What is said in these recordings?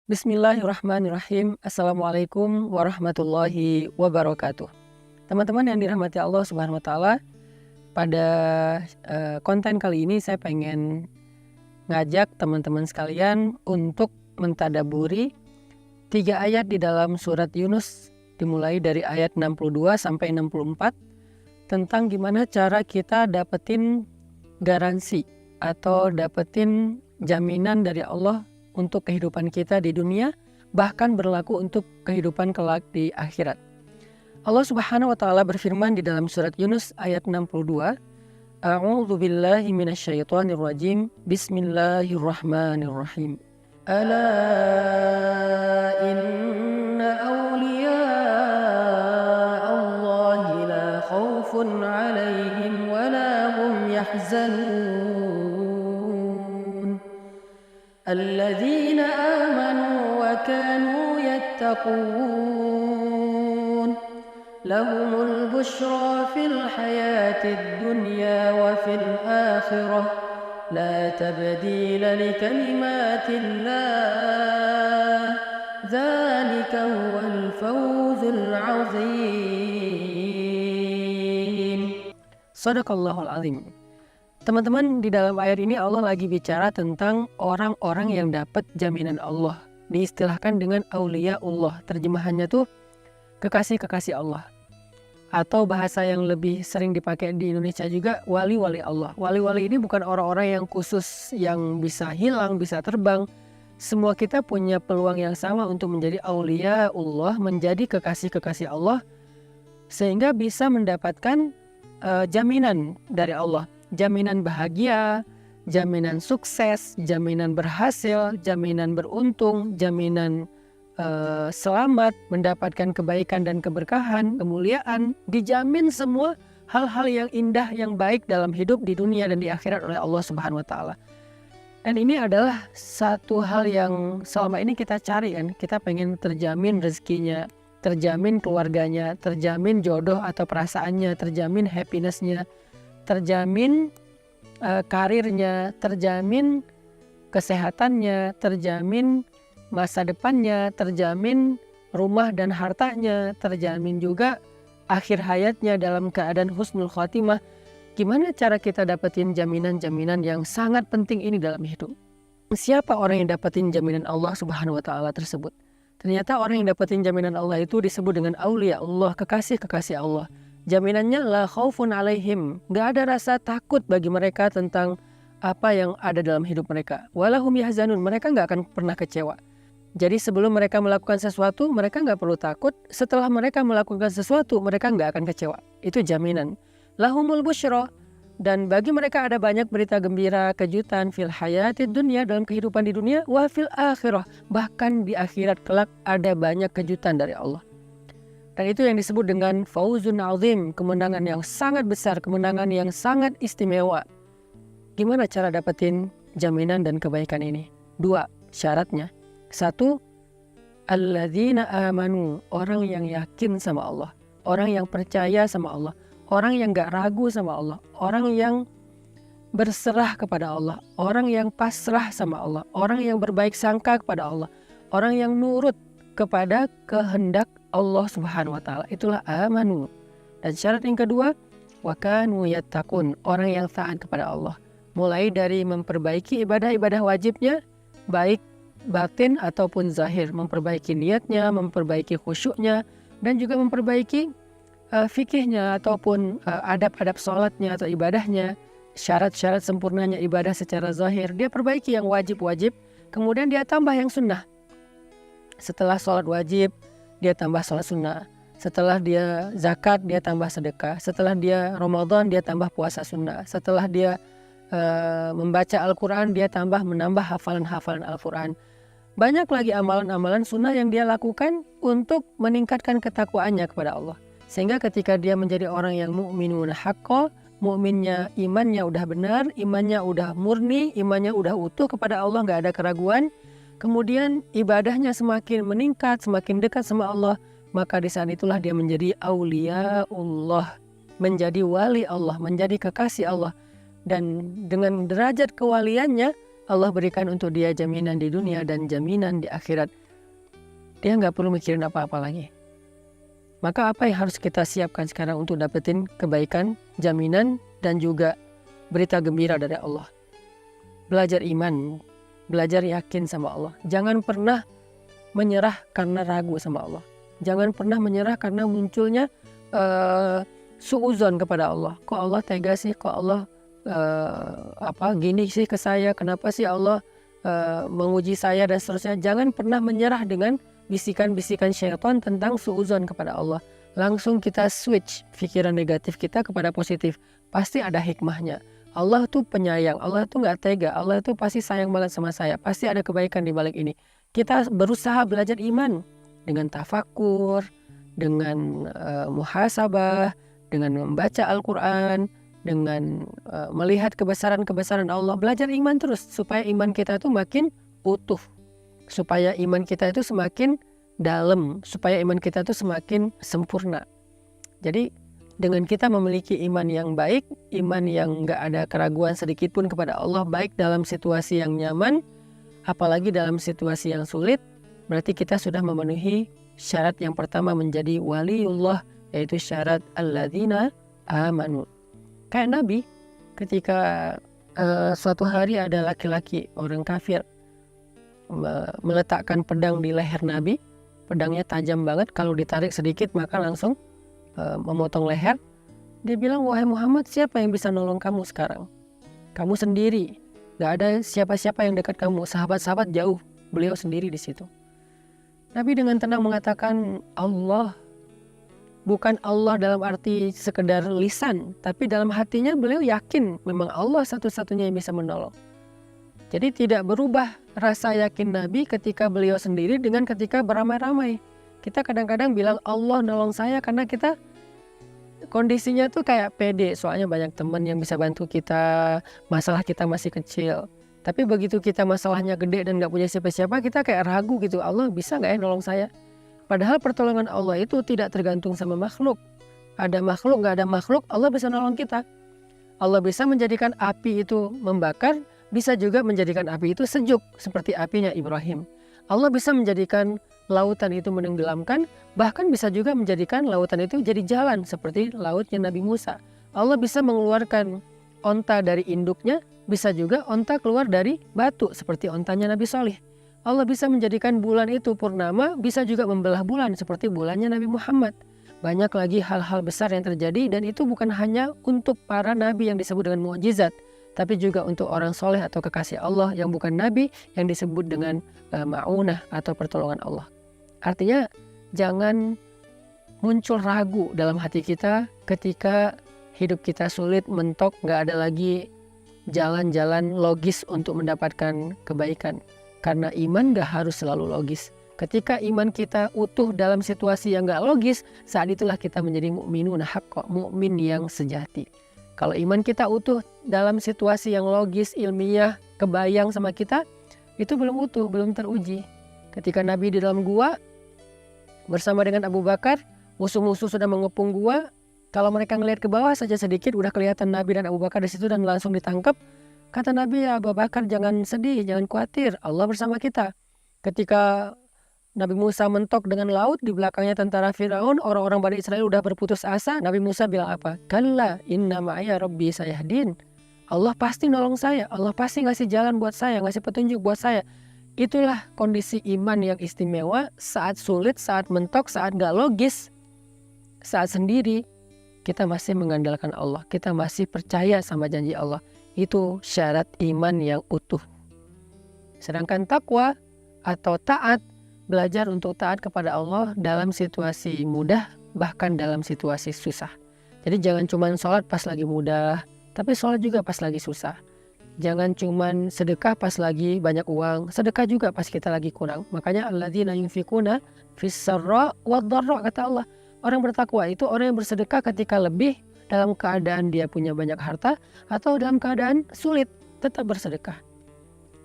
Bismillahirrahmanirrahim. Assalamualaikum warahmatullahi wabarakatuh. Teman-teman yang dirahmati Allah Subhanahu wa taala, pada konten kali ini saya pengen ngajak teman-teman sekalian untuk mentadaburi 3 ayat di dalam surat Yunus, dimulai dari ayat 62 sampai 64, tentang gimana cara kita dapetin garansi atau dapetin jaminan dari Allah untuk kehidupan kita di dunia, bahkan berlaku untuk kehidupan kelak di akhirat. Allah Subhanahu wa taala berfirman di dalam surat Yunus ayat 62, A'udzu billahi minasyaitonir rajim. Bismillahirrahmanirrahim. Ala inna awliya Allahi la khaufun 'alaihim wa la hum yahzanun. الذين آمنوا وكانوا يتقون لهم البشرى في الحياة الدنيا وفي الآخرة لا تبديل لكلمات الله ذلك هو الفوز العظيم. Sadaqallahul azim. Teman-teman, di dalam ayat ini Allah lagi bicara tentang orang-orang yang dapat jaminan Allah. Diistilahkan dengan auliyaullah. Terjemahannya tuh kekasih-kekasih Allah. Atau bahasa yang lebih sering dipakai di Indonesia juga, wali-wali Allah. Wali-wali ini bukan orang-orang yang khusus yang bisa hilang, bisa terbang. Semua kita punya peluang yang sama untuk menjadi auliyaullah, menjadi kekasih-kekasih Allah, sehingga bisa mendapatkan jaminan dari Allah. Jaminan bahagia, jaminan sukses, jaminan berhasil, jaminan beruntung, jaminan selamat, mendapatkan kebaikan dan keberkahan, kemuliaan, dijamin semua hal-hal yang indah, yang baik dalam hidup di dunia dan di akhirat oleh Allah Subhanahu wa taala. Dan ini adalah satu hal yang selama ini kita cari kan, kita pengen terjamin rezekinya, terjamin keluarganya, terjamin jodoh atau perasaannya, terjamin happiness-nya, terjamin karirnya, terjamin kesehatannya, terjamin masa depannya, terjamin rumah dan hartanya, terjamin juga akhir hayatnya dalam keadaan husnul khotimah. Gimana cara kita dapetin jaminan-jaminan yang sangat penting ini dalam hidup? Siapa orang yang dapetin jaminan Allah Subhanahu wa taala tersebut? Ternyata orang yang dapetin jaminan Allah itu disebut dengan aulia Allah, kekasih-kekasih Allah. Jaminannya la khaufun alaihim, gak ada rasa takut bagi mereka tentang apa yang ada dalam hidup mereka. Walahum yahzanun, mereka gak akan pernah kecewa. Jadi sebelum mereka melakukan sesuatu, mereka gak perlu takut. Setelah mereka melakukan sesuatu, mereka gak akan kecewa. Itu jaminan. Lahumul busyra, dan bagi mereka ada banyak berita gembira, kejutan fil hayatid dunya, dalam kehidupan di dunia, wa fil akhirah, bahkan di akhirat kelak ada banyak kejutan dari Allah. Dan itu yang disebut dengan fauzun azim, kemenangan yang sangat besar, kemenangan yang sangat istimewa. Gimana cara dapetin jaminan dan kebaikan ini? 2 syaratnya. 1, alladzina amanu, orang yang yakin sama Allah, orang yang percaya sama Allah, orang yang gak ragu sama Allah, orang yang berserah kepada Allah, orang yang pasrah sama Allah, orang yang berbaik sangka kepada Allah, orang yang nurut kepada kehendak Allah Subhanahu wa taala. Itulah amanu. Dan syarat yang kedua, wa kanu yattaqun, orang yang taat kepada Allah. Mulai dari memperbaiki ibadah-ibadah wajibnya, baik batin ataupun zahir, memperbaiki niatnya, memperbaiki khusyuknya, dan juga memperbaiki fikihnya ataupun adab-adab sholatnya atau ibadahnya, syarat-syarat sempurnanya ibadah secara zahir. Dia perbaiki yang wajib-wajib, kemudian dia tambah yang sunnah. Setelah sholat wajib, dia tambah sholat sunnah. Setelah dia zakat, dia tambah sedekah. Setelah dia Ramadan, dia tambah puasa sunnah. Setelah dia membaca Al-Quran, dia menambah hafalan-hafalan Al-Quran. Banyak lagi amalan-amalan sunnah yang dia lakukan untuk meningkatkan ketakwaannya kepada Allah. Sehingga ketika dia menjadi orang yang mu'minun haqqo, mu'minnya, imannya udah benar, imannya udah murni, imannya udah utuh kepada Allah, gak ada keraguan. Kemudian ibadahnya semakin meningkat, semakin dekat sama Allah, maka di saat itulah dia menjadi auliyaullah, menjadi wali Allah, menjadi kekasih Allah. Dan dengan derajat kewaliannya, Allah berikan untuk dia jaminan di dunia dan jaminan di akhirat. Dia nggak perlu mikirin apa-apa lagi. Maka apa yang harus kita siapkan sekarang untuk dapetin kebaikan, jaminan, dan juga berita gembira dari Allah? Belajar iman, belajar yakin sama Allah. Jangan pernah menyerah karena ragu sama Allah. Jangan pernah menyerah karena munculnya suuzon kepada Allah. Kok Allah tega sih? Kok Allah gini sih ke saya? Kenapa sih Allah menguji saya dan seterusnya? Jangan pernah menyerah dengan bisikan-bisikan syaitan tentang suuzon kepada Allah. Langsung kita switch pikiran negatif kita kepada positif. Pasti ada hikmahnya. Allah tuh penyayang, Allah tuh gak tega, Allah tuh pasti sayang banget sama saya. Pasti ada kebaikan di balik ini. Kita berusaha belajar iman dengan tafakur, dengan muhasabah, dengan membaca Al-Quran, dengan melihat kebesaran-kebesaran Allah. Belajar iman terus supaya iman kita tuh makin utuh, supaya iman kita itu semakin dalam, supaya iman kita itu semakin sempurna. Jadi dengan kita memiliki iman yang baik, iman yang gak ada keraguan sedikit pun kepada Allah, baik dalam situasi yang nyaman, apalagi dalam situasi yang sulit, berarti kita sudah memenuhi syarat yang pertama menjadi waliullah, yaitu syarat alladzina amanu. Kayak Nabi, ketika suatu hari ada laki-laki, orang kafir, meletakkan pedang di leher Nabi. Pedangnya tajam banget, kalau ditarik sedikit maka langsung memotong leher. Dia bilang, wahai Muhammad, siapa yang bisa nolong kamu sekarang? Kamu sendiri, gak ada siapa-siapa yang dekat kamu. Sahabat-sahabat jauh, beliau sendiri di situ. Nabi dengan tenang mengatakan, Allah. Bukan Allah dalam arti sekedar lisan, tapi dalam hatinya beliau yakin memang Allah satu-satunya yang bisa menolong. Jadi tidak berubah rasa yakin Nabi ketika beliau sendiri dengan ketika beramai-ramai. Kita kadang-kadang bilang Allah nolong saya karena kita kondisinya tuh kayak pede. Soalnya banyak teman yang bisa bantu kita, masalah kita masih kecil. Tapi begitu kita masalahnya gede dan gak punya siapa-siapa, kita kayak ragu gitu. Allah bisa gak ya nolong saya? Padahal pertolongan Allah itu tidak tergantung sama makhluk. Ada makhluk, gak ada makhluk, Allah bisa nolong kita. Allah bisa menjadikan api itu membakar, bisa juga menjadikan api itu sejuk seperti apinya Ibrahim. Allah bisa menjadikan lautan itu menenggelamkan, bahkan bisa juga menjadikan lautan itu jadi jalan seperti lautnya Nabi Musa. Allah bisa mengeluarkan onta dari induknya, bisa juga onta keluar dari batu seperti ontanya Nabi Saleh. Allah bisa menjadikan bulan itu purnama, bisa juga membelah bulan seperti bulannya Nabi Muhammad. Banyak lagi hal-hal besar yang terjadi, dan itu bukan hanya untuk para nabi yang disebut dengan mukjizat, tapi juga untuk orang soleh atau kekasih Allah yang bukan nabi yang disebut dengan ma'unah atau pertolongan Allah. Artinya jangan muncul ragu dalam hati kita ketika hidup kita sulit, mentok, gak ada lagi jalan-jalan logis untuk mendapatkan kebaikan. Karena iman gak harus selalu logis. Ketika iman kita utuh dalam situasi yang gak logis, saat itulah kita menjadi mukminun haqqa, mukmin yang sejati. Kalau iman kita utuh dalam situasi yang logis, ilmiah, kebayang sama kita, itu belum utuh, belum teruji. Ketika Nabi di dalam gua bersama dengan Abu Bakar, musuh-musuh sudah mengepung gua. Kalau mereka ngelihat ke bawah saja sedikit, udah kelihatan Nabi dan Abu Bakar di situ dan langsung ditangkap. Kata Nabi, ya Abu Bakar, jangan sedih, jangan khawatir, Allah bersama kita. Ketika Nabi Musa mentok dengan laut, di belakangnya tentara Firaun, orang-orang Bani Israel udah berputus asa. Nabi Musa bilang apa? Kalla inna ma'aya rabbi sayahdin. Allah pasti nolong saya, Allah pasti ngasih jalan buat saya, ngasih petunjuk buat saya. Itulah kondisi iman yang istimewa saat sulit, saat mentok, saat gak logis, saat sendiri. Kita masih mengandalkan Allah, kita masih percaya sama janji Allah. Itu syarat iman yang utuh. Sedangkan takwa atau taat, belajar untuk taat kepada Allah dalam situasi mudah, bahkan dalam situasi susah. Jadi jangan cuma sholat pas lagi mudah, tapi sholat juga pas lagi susah. Jangan cuma sedekah pas lagi banyak uang, sedekah juga pas kita lagi kurang. Makanya alladzina yunfikuna fis-sarra wad-dharra, kata Allah. Orang bertakwa itu orang yang bersedekah ketika lebih, dalam keadaan dia punya banyak harta, atau dalam keadaan sulit tetap bersedekah.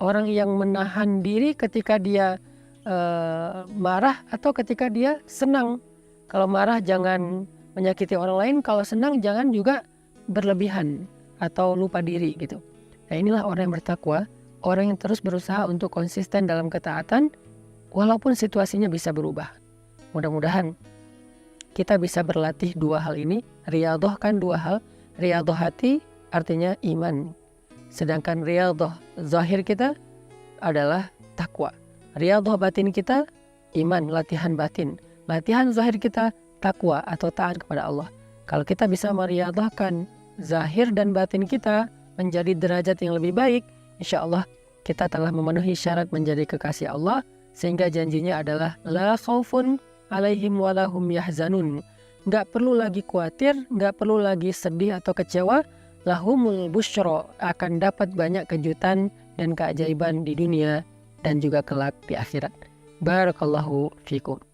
Orang yang menahan diri ketika dia marah atau ketika dia senang. Kalau marah jangan menyakiti orang lain, kalau senang jangan juga berlebihan atau lupa diri gitu. Nah, inilah orang yang bertakwa, orang yang terus berusaha untuk konsisten dalam ketaatan walaupun situasinya bisa berubah. Mudah-mudahan kita bisa berlatih dua hal ini. Riyadhah kan dua hal. Riyadhah hati artinya iman. Sedangkan riyadhah zahir kita adalah takwa. Riyadhah batin kita iman, latihan batin. Latihan zahir kita takwa atau taat kepada Allah. Kalau kita bisa meriyadhahkan zahir dan batin kita menjadi derajat yang lebih baik, insya Allah kita telah memenuhi syarat menjadi kekasih Allah, sehingga janjinya adalah la khaufun alaihim walahum yahzanun. Gak perlu lagi khawatir, gak perlu lagi sedih atau kecewa. Lahumul busyra, akan dapat banyak kejutan dan keajaiban di dunia dan juga kelak di akhirat. Barakallahu fikum.